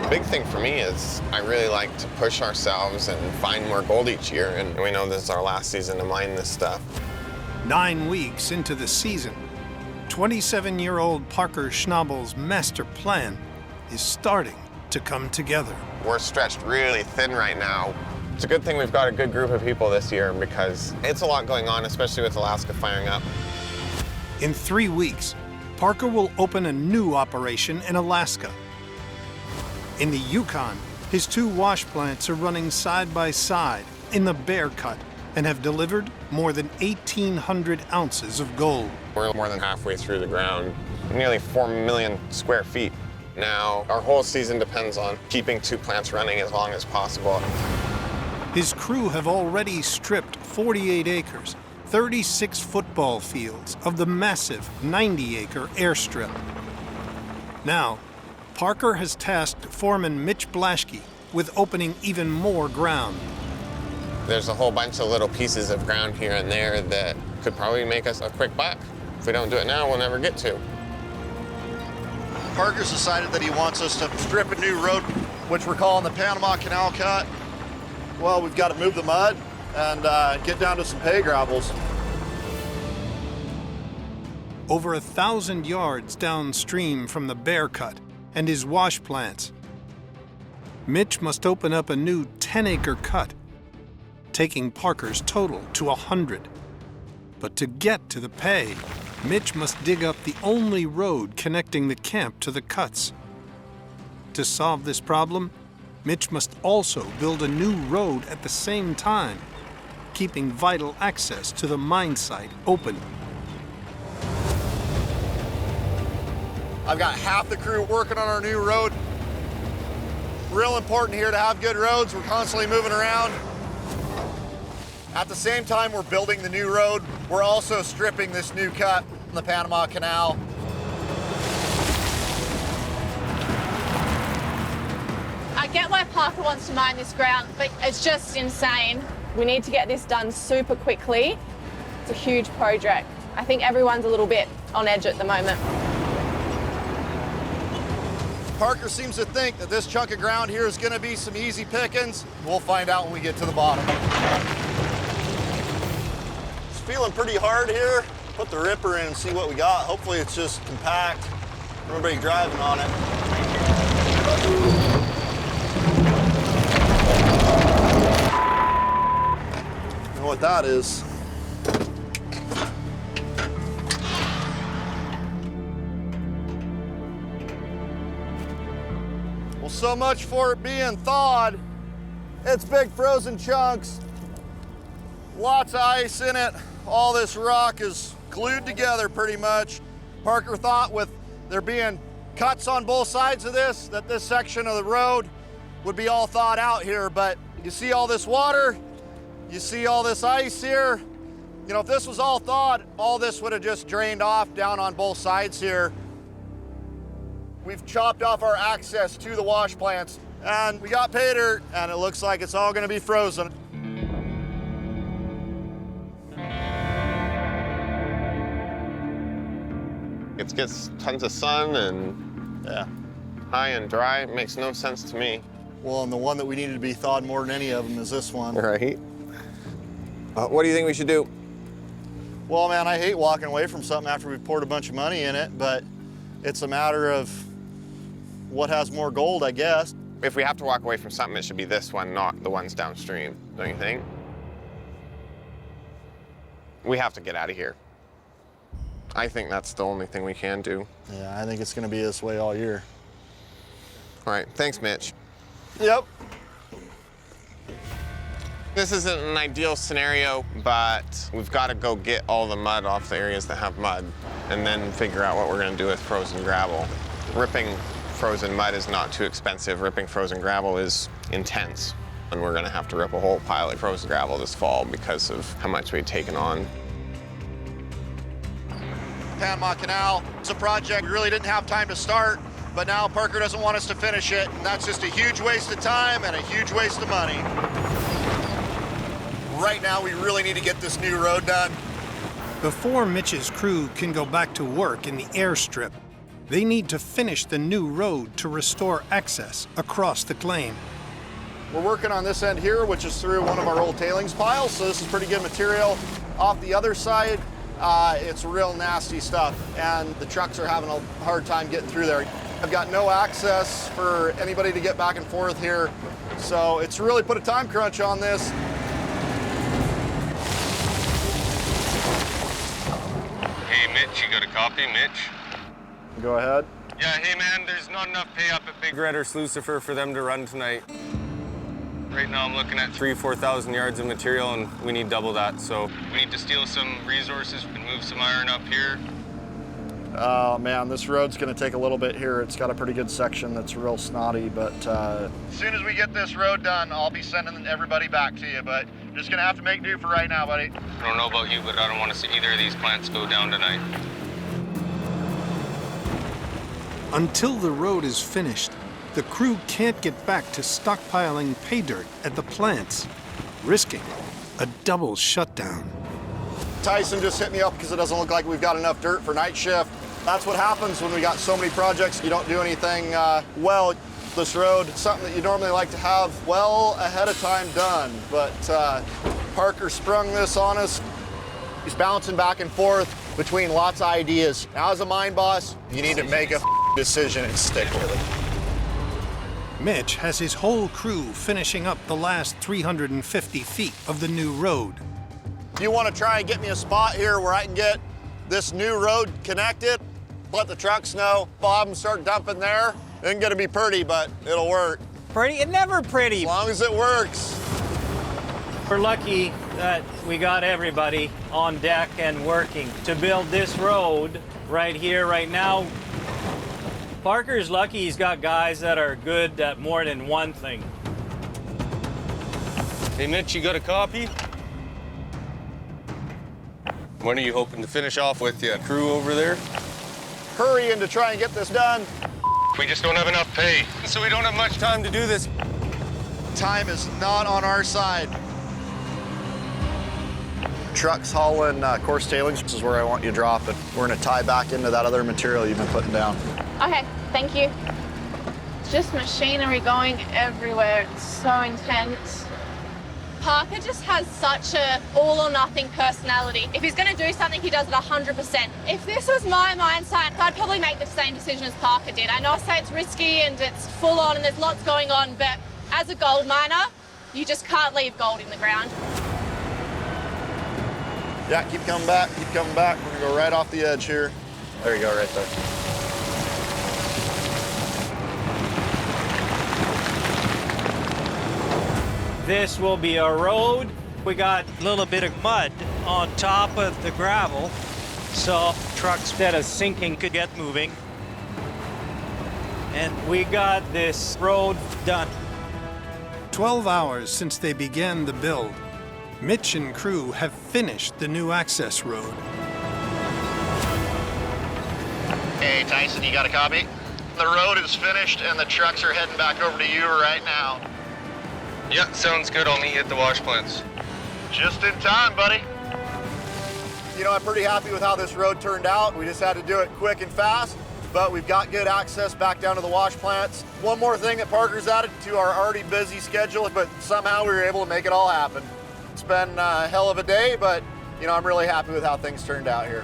Big thing for me is I really like to push ourselves and find more gold each year, and we know this is our last season to mine this stuff. 9 weeks into the season, 27-year-old Parker Schnabel's master plan is starting to come together. We're stretched really thin right now. It's a good thing we've got a good group of people this year because it's a lot going on, especially with Alaska firing up. In 3 weeks, Parker will open a new operation in Alaska. In the Yukon, his 2 wash plants are running side by side in the Bear Cut and have delivered more than 1,800 ounces of gold. We're more than halfway through the ground, nearly 4 million square feet. Now, our whole season depends on keeping 2 plants running as long as possible. His crew have already stripped 48 acres, 36 football fields of the massive 90-acre airstrip. Now, Parker has tasked foreman Mitch with opening even more ground. There's a whole bunch of little pieces of ground here and there that could probably make us a quick buck. If we don't do it now, we'll never get to. Parker's decided that he wants us to strip a new road, which we're calling the Panama Canal Cut. Well, we've got to move the mud and get down to some pay gravels. Over 1,000 yards downstream from the Bear Cut and his wash plants, Mitch must open up a new 10-acre cut, taking Parker's total to 100. But to get to the pay, Mitch must dig up the only road connecting the camp to the cuts. To solve this problem, Mitch must also build a new road at the same time, keeping vital access to the mine site open. I've got half the crew working on our new road. Real important here to have good roads. We're constantly moving around. At the same time we're building the new road, we're also stripping this new cut in the Panama Canal. I get why Parker wants to mine this ground, but it's just insane. We need to get this done super quickly. It's a huge project. I think everyone's a little bit on edge at the moment. Parker seems to think that this chunk of ground here is going to be some easy pickings. We'll find out when we get to the bottom. It's feeling pretty hard here. Put the ripper in and see what we got. Hopefully it's just compact. Everybody driving on it. You know what that is? Well, so much for it being thawed. It's big frozen chunks. Lots of ice in it. All this rock is glued together pretty much. Parker thought with there being cuts on both sides of this, that this section of the road would be all thawed out here, but you see all this water, you see all this ice here. You know, if this was all thawed, all this would have just drained off down on both sides here. We've chopped off our access to the wash plants, and we got pay dirt, and it looks like it's all gonna be frozen. It gets tons of sun and high and dry. It makes no sense to me. Well, and the one that we needed to be thawed more than any of them is this one. Right. What do you think we should do? Well, man, I hate walking away from something after we've poured a bunch of money in it, but it's a matter of what has more gold, I guess. If we have to walk away from something, it should be this one, not the ones downstream, don't you think? We have to get out of here. I think that's the only thing we can do. Yeah, I think it's gonna be this way all year. All right, thanks, Mitch. Yep. This isn't an ideal scenario, but we've got to go get all the mud off the areas that have mud and then figure out what we're going to do with frozen gravel. Ripping frozen mud is not too expensive. Ripping frozen gravel is intense. And we're going to have to rip a whole pile of frozen gravel this fall because of how much we've taken on. Panama Canal, it's a project we really didn't have time to start, but now Parker doesn't want us to finish it, and that's just a huge waste of time and a huge waste of money. Right now, we really need to get this new road done. Before Mitch's crew can go back to work in the airstrip, They need to finish the new road to restore access across the claim. We're working on this end here, which is through one of our old tailings piles, so this is pretty good material. Off the other side, it's real nasty stuff, and the trucks are having a hard time getting through there. I've got no access for anybody to get back and forth here, so it's really put a time crunch on this. Hey, Mitch, you got a copy, Mitch? Go ahead. Yeah, hey, man, there's not enough pay up at Big Red or Lucifer for them to run tonight. Right now I'm looking at 4,000 yards of material, and we need double that. So we need to steal some resources and move some iron up here. Oh man, this road's gonna take a little bit here. It's got a pretty good section that's real snotty, but as soon as we get this road done, I'll be sending everybody back to you, but you're just gonna have to make do for right now, buddy. I don't know about you, but I don't want to see either of these plants go down tonight. Until the road is finished, the crew can't get back to stockpiling pay dirt at the plants, risking a double shutdown. Tyson just hit me up because it doesn't look like we've got enough dirt for night shift. That's what happens when we got so many projects. You don't do anything well. This road, something that you normally like to have well ahead of time done, but Parker sprung this on us. He's bouncing back and forth between lots of ideas. Now, as a mine boss, you need to make a decision and stick with it. Mitch has his whole crew finishing up the last 350 feet of the new road. You want to try and get me a spot here where I can get this new road connected, let the trucks know, Bob, and start dumping there. It ain't gonna be pretty, but it'll work. Pretty? It's never pretty. As long as it works. We're lucky that we got everybody on deck and working to build this road right here, right now. Parker's lucky he's got guys that are good at more than one thing. Hey, Mitch, you got a copy? When are you hoping to finish off with your crew over there? Hurrying to try and get this done. We just don't have enough pay, so we don't have much time to do this. Time is not on our side. Trucks hauling coarse tailings. This is where I want you to drop it. We're gonna tie back into that other material you've been putting down. Okay, thank you. It's just machinery going everywhere. It's so intense. Parker just has such a all or nothing personality. If he's gonna do something, he does it 100%. If this was my mindset, I'd probably make the same decision as Parker did. I know I say it's risky and it's full on and there's lots going on, but as a gold miner, you just can't leave gold in the ground. Yeah, keep coming back, keep coming back. We're gonna go right off the edge here. There you go, right there. This will be a road. We got a little bit of mud on top of the gravel, so trucks that are sinking could get moving. And we got this road done. 12 hours since they began the build, Mitch and crew have finished the new access road. Hey, Tyson, you got a copy? The road is finished and the trucks are heading back over to you right now. Yeah, sounds good. I'll meet you at the wash plants. Just in time, buddy. You know, I'm pretty happy with how this road turned out. We just had to do it quick and fast, but we've got good access back down to the wash plants. One more thing that Parker's added to our already busy schedule, but somehow we were able to make it all happen. It's been a hell of a day, but you know, I'm really happy with how things turned out here.